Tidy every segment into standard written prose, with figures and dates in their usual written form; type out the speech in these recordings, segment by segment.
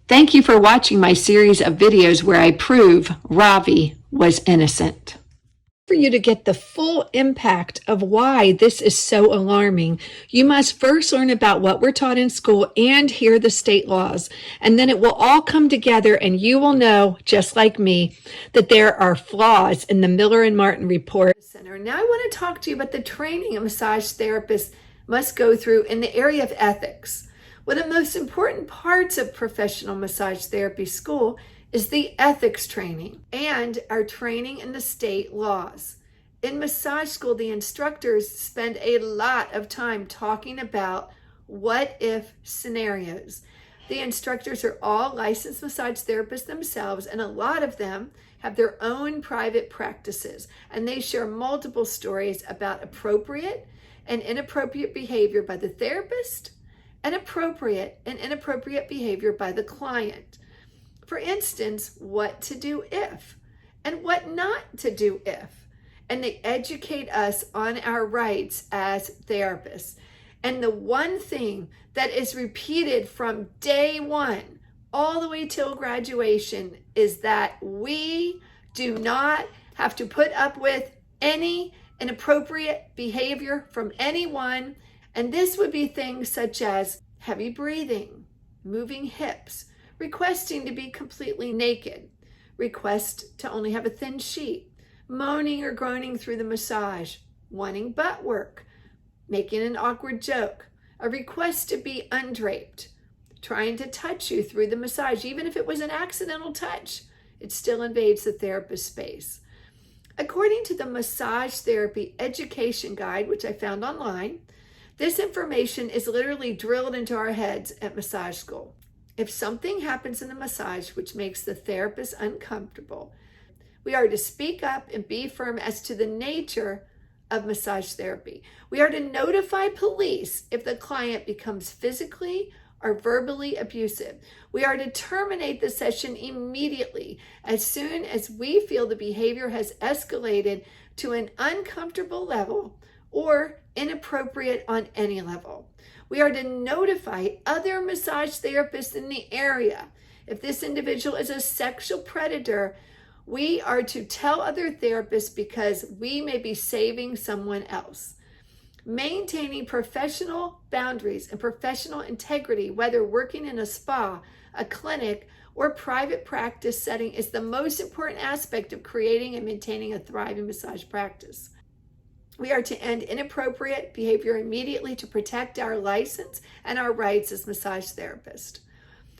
Thank you for watching my series of videos where I prove Ravi was innocent. For you to get the full impact of why this is so alarming, you must first learn about what we're taught in school and hear the state laws. And then it will all come together and you will know, just like me, that there are flaws in the Miller and Martin report. Center. Now I want to talk to you about the training a massage therapist must go through in the area of ethics. One of the most important parts of professional massage therapy school is the ethics training and our training in the state laws. In massage school, the instructors spend a lot of time talking about what if scenarios. The instructors are all licensed massage therapists themselves, and a lot of them have their own private practices, and they share multiple stories about appropriate and inappropriate behavior by the therapist and appropriate and inappropriate behavior by the client. For instance, what to do if, and what not to do if. And they educate us on our rights as therapists. And the one thing that is repeated from day one all the way till graduation is that we do not have to put up with any inappropriate behavior from anyone. And this would be things such as heavy breathing, moving hips, requesting to be completely naked, request to only have a thin sheet, moaning or groaning through the massage, wanting butt work, making an awkward joke, a request to be undraped, trying to touch you through the massage. Even if it was an accidental touch, it still invades the therapist's space. According to the Massage Therapy Education Guide, which I found online, this information is literally drilled into our heads at massage school. If something happens in the massage which makes the therapist uncomfortable, we are to speak up and be firm as to the nature of massage therapy. We are to notify police if the client becomes physically or verbally abusive. We are to terminate the session immediately as soon as we feel the behavior has escalated to an uncomfortable level or inappropriate on any level. We are to notify other massage therapists in the area. If this individual is a sexual predator, we are to tell other therapists because we may be saving someone else. Maintaining professional boundaries and professional integrity, whether working in a spa, a clinic, or private practice setting, is the most important aspect of creating and maintaining a thriving massage practice. We are to end inappropriate behavior immediately to protect our license and our rights as massage therapists.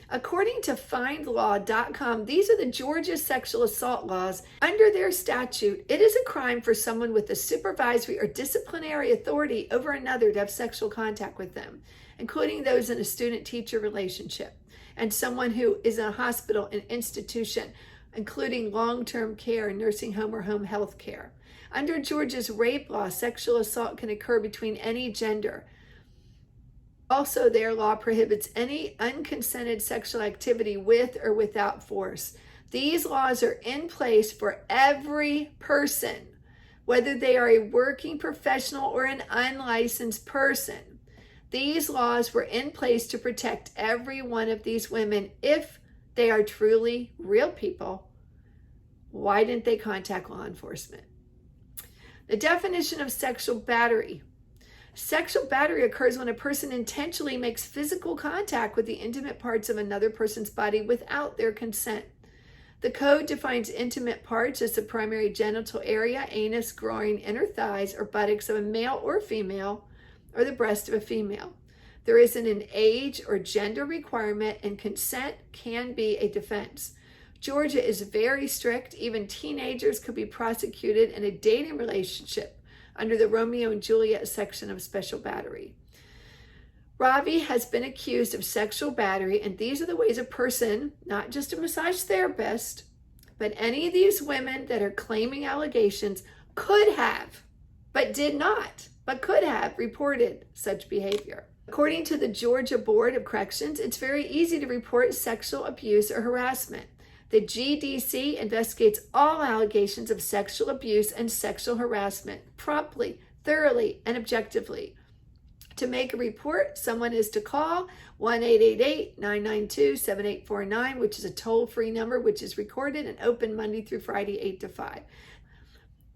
According to findlaw.com, these are the Georgia sexual assault laws. Under their statute, it is a crime for someone with a supervisory or disciplinary authority over another to have sexual contact with them, including those in a student-teacher relationship, and someone who is in a hospital, an institution, including long-term care, nursing home, or home health care. Under Georgia's rape law, sexual assault can occur between any gender. Also, their law prohibits any unconsented sexual activity with or without force. These laws are in place for every person, whether they are a working professional or an unlicensed person. These laws were in place to protect every one of these women if they are truly real people. Why didn't they contact law enforcement? The definition of sexual battery. Sexual battery occurs when a person intentionally makes physical contact with the intimate parts of another person's body without their consent. The code defines intimate parts as the primary genital area, anus, groin, inner thighs, or buttocks of a male or female, or the breast of a female. There isn't an age or gender requirement, and consent can be a defense. Georgia is very strict. Even teenagers could be prosecuted in a dating relationship under the Romeo and Juliet section of special battery. Ravi has been accused of sexual battery, and these are the ways a person, not just a massage therapist, but any of these women that are claiming allegations could have, but did not, but could have reported such behavior. According to the Georgia Board of Corrections, it's very easy to report sexual abuse or harassment. The GDC investigates all allegations of sexual abuse and sexual harassment promptly, thoroughly, and objectively. To make a report, someone is to call 1-888-992-7849, which is a toll-free number, which is recorded and open Monday through Friday, 8 to 5.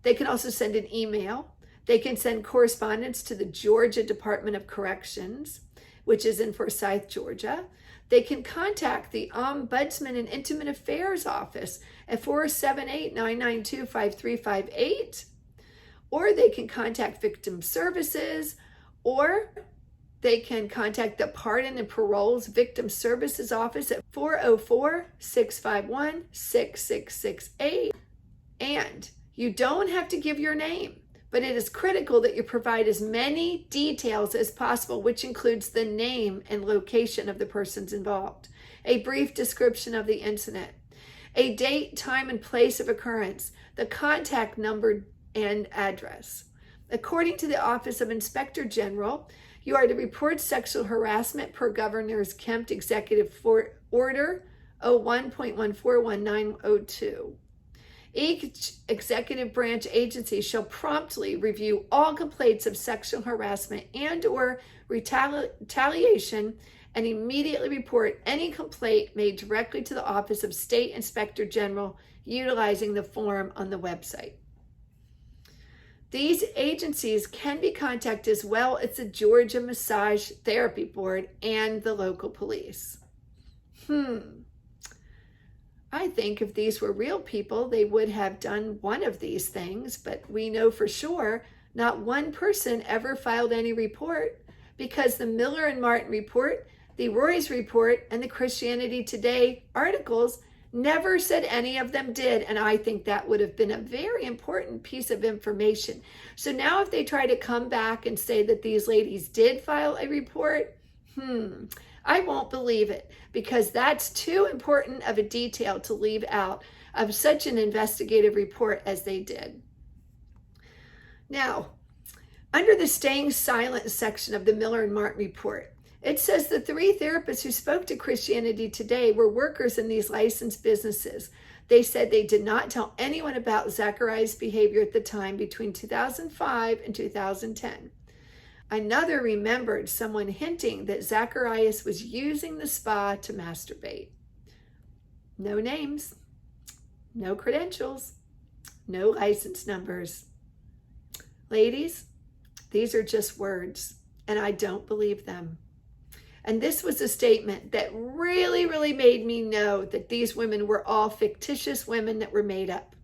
They can also send an email. They can send correspondence to the Georgia Department of Corrections, which is in Forsyth, Georgia. They can contact the Ombudsman and Intimate Affairs Office at 478-992-5358, or they can contact Victim Services, or they can contact the Pardon and Paroles Victim Services Office at 404-651-6668. And you don't have to give your name, but it is critical that you provide as many details as possible, which includes the name and location of the persons involved, a brief description of the incident, a date, time, and place of occurrence, the contact number and address. According to the Office of Inspector General, you are to report sexual harassment per Governor's Kemp Executive Order 01.141902. Each executive branch agency shall promptly review all complaints of sexual harassment and or retaliation and immediately report any complaint made directly to the Office of State Inspector General utilizing the form on the website. These agencies can be contacted as well as the Georgia Massage Therapy Board and the local police. I think if these were real people, they would have done one of these things, but we know for sure not one person ever filed any report, because the Miller and Martin report, the Roy's report, and the Christianity Today articles never said any of them did, and I think that would have been a very important piece of information. So now if they try to come back and say that these ladies did file a report, I won't believe it, because that's too important of a detail to leave out of such an investigative report as they did. Now, under the staying silent section of the Miller and Martin report, it says the 3 therapists who spoke to Christianity Today were workers in these licensed businesses. They said they did not tell anyone about Zacharias' behavior at the time between 2005 and 2010. Another remembered someone hinting that Zacharias was using the spa to masturbate. No names, no credentials, no license numbers. Ladies, these are just words, and I don't believe them. And this was a statement that really, really made me know that these women were all fictitious women that were made up.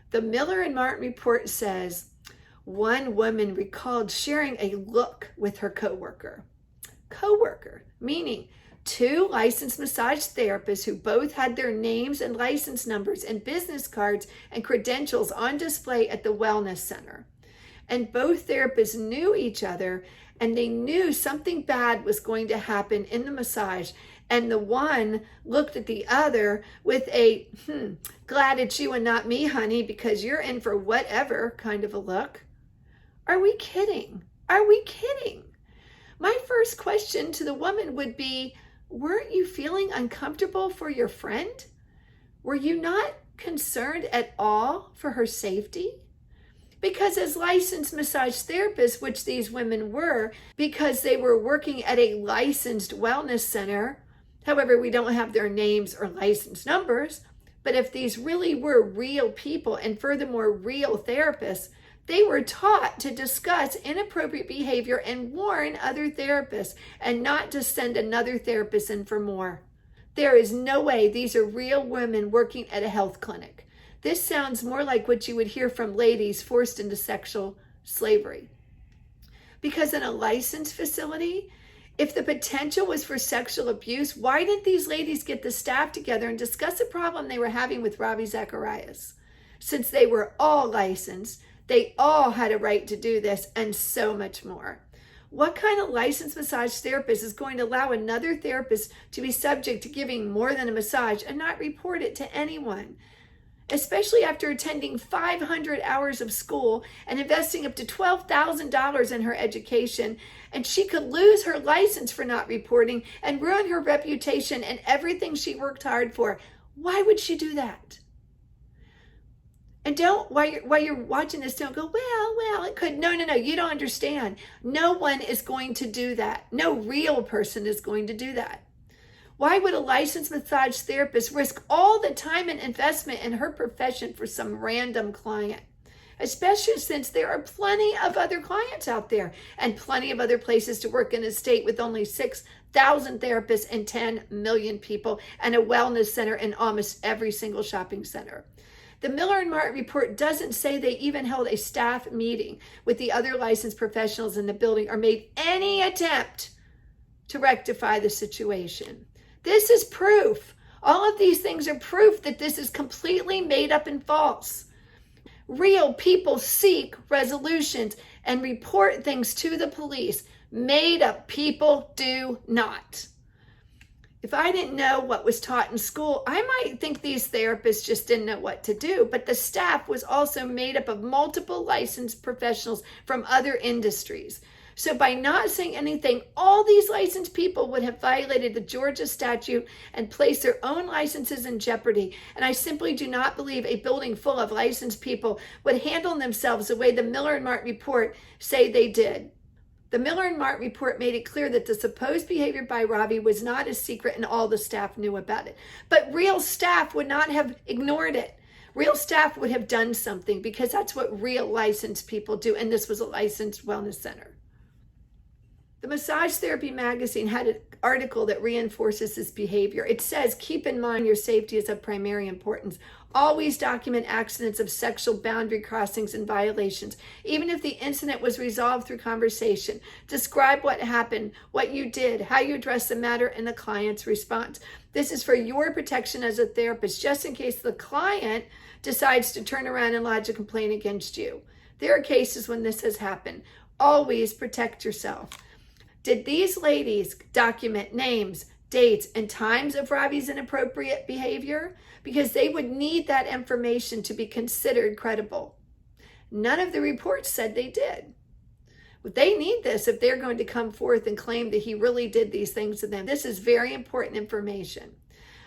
The Miller and Martin report says one woman recalled sharing a look with her coworker. Coworker, meaning 2 licensed massage therapists who both had their names and license numbers and business cards and credentials on display at the wellness center. And both therapists knew each other, and they knew something bad was going to happen in the massage. And the one looked at the other with a, glad it's you and not me, honey, because you're in for whatever kind of a look. Are we kidding? Are we kidding? My first question to the woman would be, weren't you feeling uncomfortable for your friend? Were you not concerned at all for her safety? Because as licensed massage therapists, which these women were, because they were working at a licensed wellness center, however, we don't have their names or license numbers, but if these really were real people and furthermore real therapists, they were taught to discuss inappropriate behavior and warn other therapists and not to send another therapist in for more. There is no way these are real women working at a health clinic. This sounds more like what you would hear from ladies forced into sexual slavery. Because in a licensed facility, if the potential was for sexual abuse, why didn't these ladies get the staff together and discuss the problem they were having with Ravi Zacharias? Since they were all licensed, they all had a right to do this and so much more. What kind of licensed massage therapist is going to allow another therapist to be subject to giving more than a massage and not report it to anyone? Especially after attending 500 hours of school and investing up to $12,000 in her education, and she could lose her license for not reporting and ruin her reputation and everything she worked hard for. Why would she do that? And don't, while you're watching this, don't go, well, it could. No, you don't understand. No one is going to do that. No real person is going to do that. Why would a licensed massage therapist risk all the time and investment in her profession for some random client? Especially since there are plenty of other clients out there and plenty of other places to work in a state with only 6,000 therapists and 10 million people and a wellness center in almost every single shopping center. The Miller and Martin report doesn't say they even held a staff meeting with the other licensed professionals in the building or made any attempt to rectify the situation. This is proof. All of these things are proof that this is completely made up and false. Real people seek resolutions and report things to the police. Made up people do not. If I didn't know what was taught in school, I might think these therapists just didn't know what to do, but the staff was also made up of multiple licensed professionals from other industries. So by not saying anything, all these licensed people would have violated the Georgia statute and placed their own licenses in jeopardy. And I simply do not believe a building full of licensed people would handle themselves the way the Miller and Martin report say they did. The Miller and Martin report made it clear that the supposed behavior by Ravi was not a secret and all the staff knew about it. But real staff would not have ignored it. Real staff would have done something because that's what real licensed people do. And this was a licensed wellness center. The Massage Therapy magazine had an article that reinforces this behavior. It says, keep in mind your safety is of primary importance. Always document accidents of sexual boundary crossings and violations, even if the incident was resolved through conversation. Describe what happened, what you did, how you addressed the matter, and the client's response. This is for your protection as a therapist, just in case the client decides to turn around and lodge a complaint against you. There are cases when this has happened. Always protect yourself. Did these ladies document names, dates, and times of Ravi's inappropriate behavior? Because they would need that information to be considered credible. None of the reports said they did. But they need this if they're going to come forth and claim that he really did these things to them. This is very important information.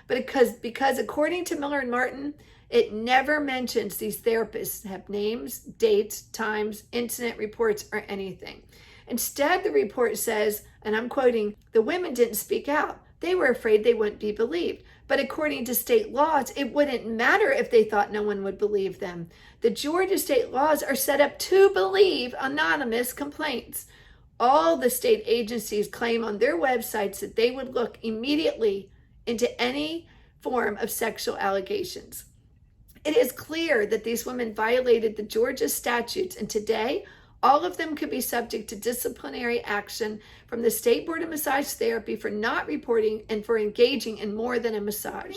But because according to Miller and Martin, it never mentions these therapists have names, dates, times, incident reports, or anything. Instead, the report says, and I'm quoting, the women didn't speak out. They were afraid they wouldn't be believed. But according to state laws, it wouldn't matter if they thought no one would believe them. The Georgia state laws are set up to believe anonymous complaints. All the state agencies claim on their websites that they would look immediately into any form of sexual allegations. It is clear that these women violated the Georgia statutes, and today, all of them could be subject to disciplinary action from the State Board of Massage Therapy for not reporting and for engaging in more than a massage.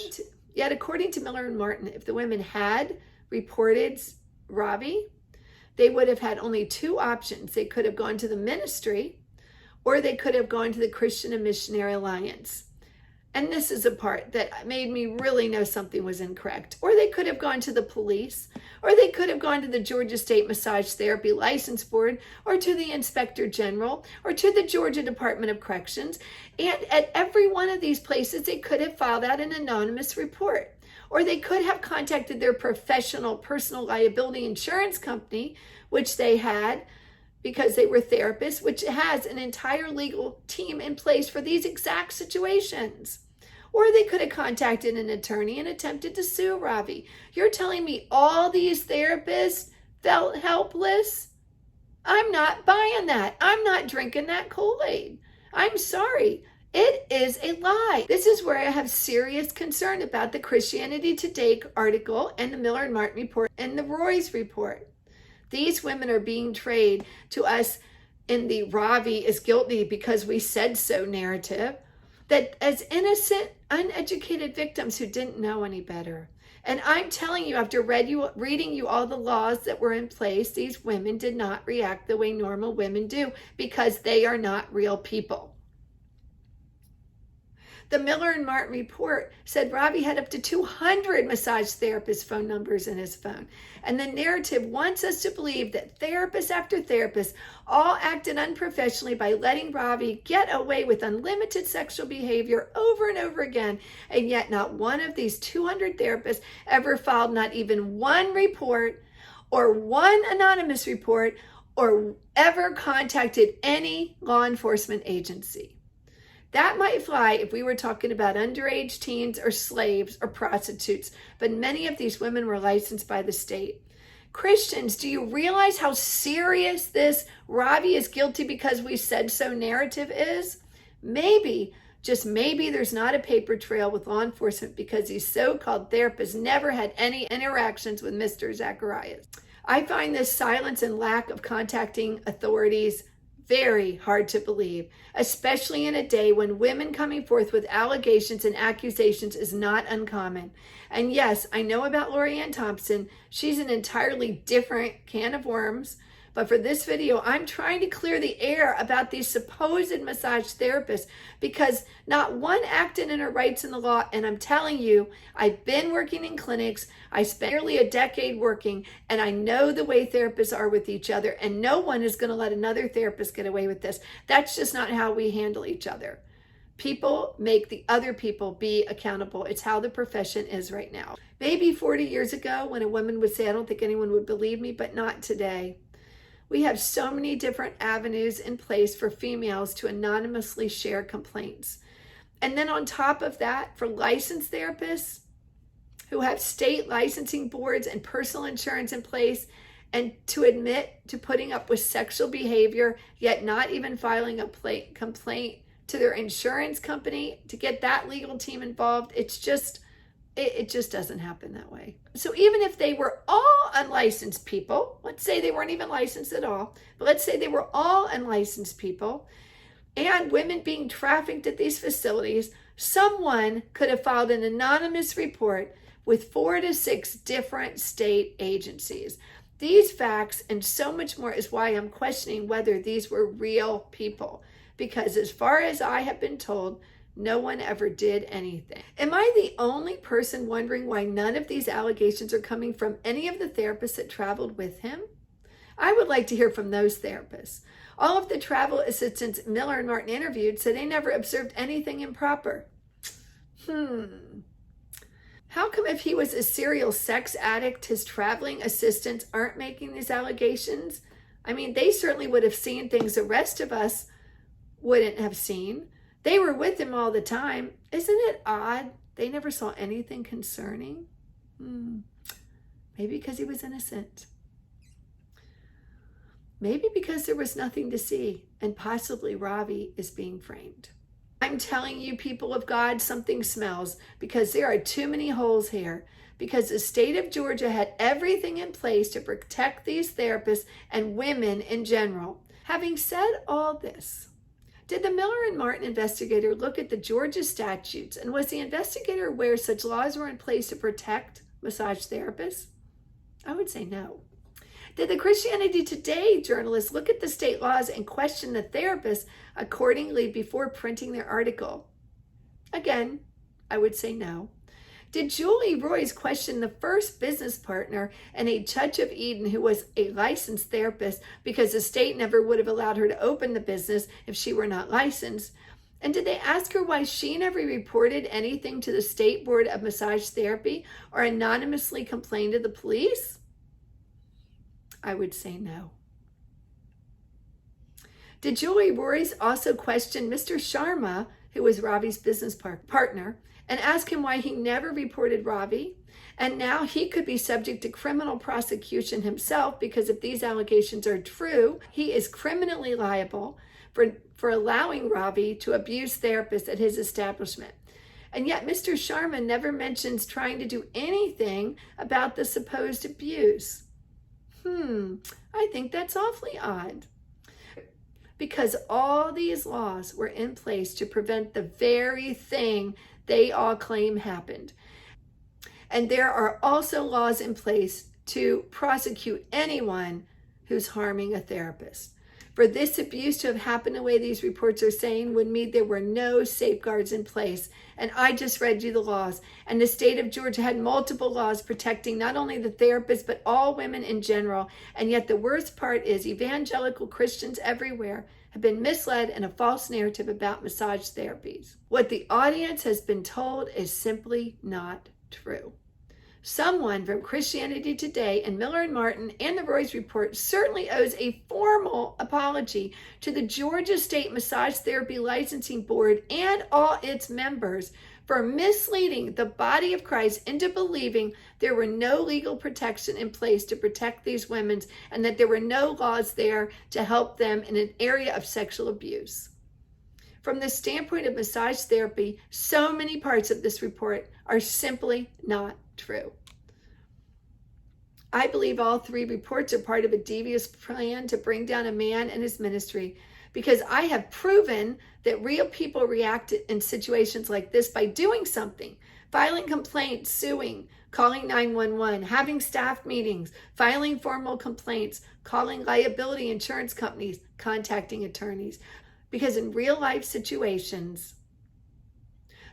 Yet, according to Miller and Martin, if the women had reported Ravi, they would have had only two options. They could have gone to the ministry, or they could have gone to the Christian and Missionary Alliance. And this is a part that made me really know something was incorrect. Or they could have gone to the police, or they could have gone to the Georgia State Massage Therapy License Board, or to the Inspector General, or to the Georgia Department of Corrections. And at every one of these places, they could have filed out an anonymous report. Or they could have contacted their professional personal liability insurance company, which they had because they were therapists, which has an entire legal team in place for these exact situations. Or they could have contacted an attorney and attempted to sue Ravi. You're telling me all these therapists felt helpless? I'm not buying that. I'm not drinking that Kool-Aid. I'm sorry. It is a lie. This is where I have serious concern about the Christianity Today article and the Miller and Martin report and the Roy's report. These women are being traded to us in the Ravi is guilty because we said so narrative, that as innocent, uneducated victims who didn't know any better. And I'm telling you, after reading you all the laws that were in place, these women did not react the way normal women do because they are not real people. The Miller and Martin report said Ravi had up to 200 massage therapist phone numbers in his phone. And the narrative wants us to believe that therapist after therapist all acted unprofessionally by letting Ravi get away with unlimited sexual behavior over and over again. And yet not one of these 200 therapists ever filed not even one report or one anonymous report or ever contacted any law enforcement agency. That might fly if we were talking about underage teens or slaves or prostitutes, but many of these women were licensed by the state. Christians, do you realize how serious this Ravi is guilty because we said so narrative is? Maybe, just maybe, there's not a paper trail with law enforcement because these so-called therapists never had any interactions with Mr. Zacharias. I find this silence and lack of contacting authorities very hard to believe, especially in a day when women coming forth with allegations and accusations is not uncommon. And yes, I know about Lori Ann Thompson. She's an entirely different can of worms. But for this video, I'm trying to clear the air about these supposed massage therapists because not one acted in her rights in the law. And I'm telling you, I've been working in clinics. I spent nearly a decade working, and I know the way therapists are with each other. And no one is going to let another therapist get away with this. That's just not how we handle each other. People make the other people be accountable. It's how the profession is right now. Maybe 40 years ago when a woman would say, I don't think anyone would believe me, but not today. We have so many different avenues in place for females to anonymously share complaints. And then on top of that, for licensed therapists who have state licensing boards and personal insurance in place, and to admit to putting up with sexual behavior, yet not even filing a complaint to their insurance company to get that legal team involved, it just doesn't happen that way. So even if they were all unlicensed people, let's say they weren't even licensed at all, but let's say they were all unlicensed people and women being trafficked at these facilities, someone could have filed an anonymous report with 4 to 6 different state agencies. These facts and so much more is why I'm questioning whether these were real people, because as far as I have been told, no one ever did anything. Am I the only person wondering why none of these allegations are coming from any of the therapists that traveled with him? I would like to hear from those therapists. All of the travel assistants Miller and Martin interviewed said they never observed anything improper. How come if he was a serial sex addict, his traveling assistants aren't making these allegations? I mean, they certainly would have seen things the rest of us wouldn't have seen. They were with him all the time. Isn't it odd they never saw anything concerning? Maybe because he was innocent. Maybe because there was nothing to see, and possibly Ravi is being framed. I'm telling you, people of God, something smells, because there are too many holes here. Because the state of Georgia had everything in place to protect these therapists and women in general. Having said all this, did the Miller and Martin investigator look at the Georgia statutes, and was the investigator aware such laws were in place to protect massage therapists? I would say no. Did the Christianity Today journalists look at the state laws and question the therapists accordingly before printing their article? Again, I would say no. Did Julie Royce question the first business partner and a Church of Eden who was a licensed therapist because the state never would have allowed her to open the business if she were not licensed? And did they ask her why she never reported anything to the State Board of Massage Therapy or anonymously complained to the police? I would say no. Did Julie Royce also question Mr. Sharma, who was Ravi's business partner, and ask him why he never reported Ravi? And now he could be subject to criminal prosecution himself because if these allegations are true, he is criminally liable for allowing Ravi to abuse therapists at his establishment. And yet Mr. Sharma never mentions trying to do anything about the supposed abuse. I think that's awfully odd. Because all these laws were in place to prevent the very thing they all claim happened. And there are also laws in place to prosecute anyone who's harming a therapist. For this abuse to have happened the way these reports are saying would mean there were no safeguards in place. And I just read you the laws. And the state of Georgia had multiple laws protecting not only the therapists, but all women in general. And yet the worst part is evangelical Christians everywhere have been misled in a false narrative about massage therapies. What the audience has been told is simply not true. Someone from Christianity Today and Miller and Martin and the Roy's Report certainly owes a formal apology to the Georgia State Massage Therapy Licensing Board and all its members for misleading the body of Christ into believing there were no legal protection in place to protect these women and that there were no laws there to help them in an area of sexual abuse. From the standpoint of massage therapy, so many parts of this report are simply not true. I believe all three reports are part of a devious plan to bring down a man and his ministry, because I have proven that real people react in situations like this by doing something: filing complaints, suing, calling 911, having staff meetings, filing formal complaints, calling liability insurance companies, contacting attorneys. Because in real life situations,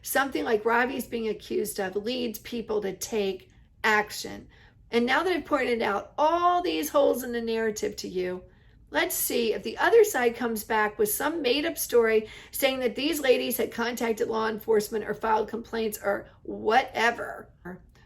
something like Ravi's being accused of leads people to take action. And now that I've pointed out all these holes in the narrative to you, let's see if the other side comes back with some made-up story saying that these ladies had contacted law enforcement or filed complaints or whatever.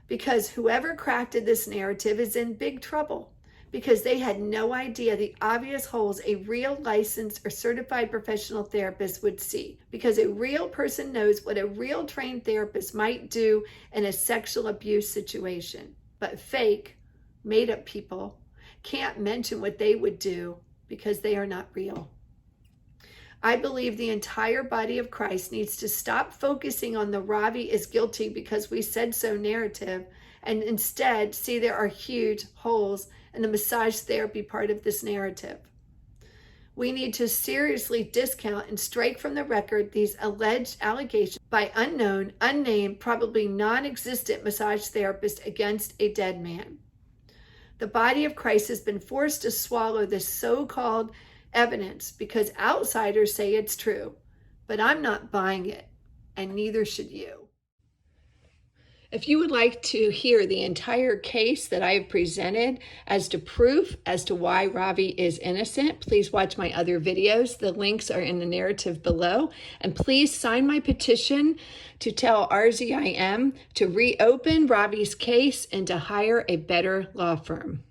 Because whoever crafted this narrative is in big trouble, because they had no idea the obvious holes a real licensed or certified professional therapist would see. Because a real person knows what a real trained therapist might do in a sexual abuse situation. But fake, made-up people can't mention what they would do because they are not real. I believe the entire body of Christ needs to stop focusing on the Ravi is guilty because we said so narrative, and instead see there are huge holes in the massage therapy part of this narrative. We need to seriously discount and strike from the record these alleged allegations by unknown, unnamed, probably non-existent massage therapists against a dead man. The body of Christ has been forced to swallow this so-called evidence because outsiders say it's true, but I'm not buying it, and neither should you. If you would like to hear the entire case that I have presented as to proof as to why Ravi is innocent, please watch my other videos. The links are in the narrative below. And please sign my petition to tell RZIM to reopen Ravi's case and to hire a better law firm.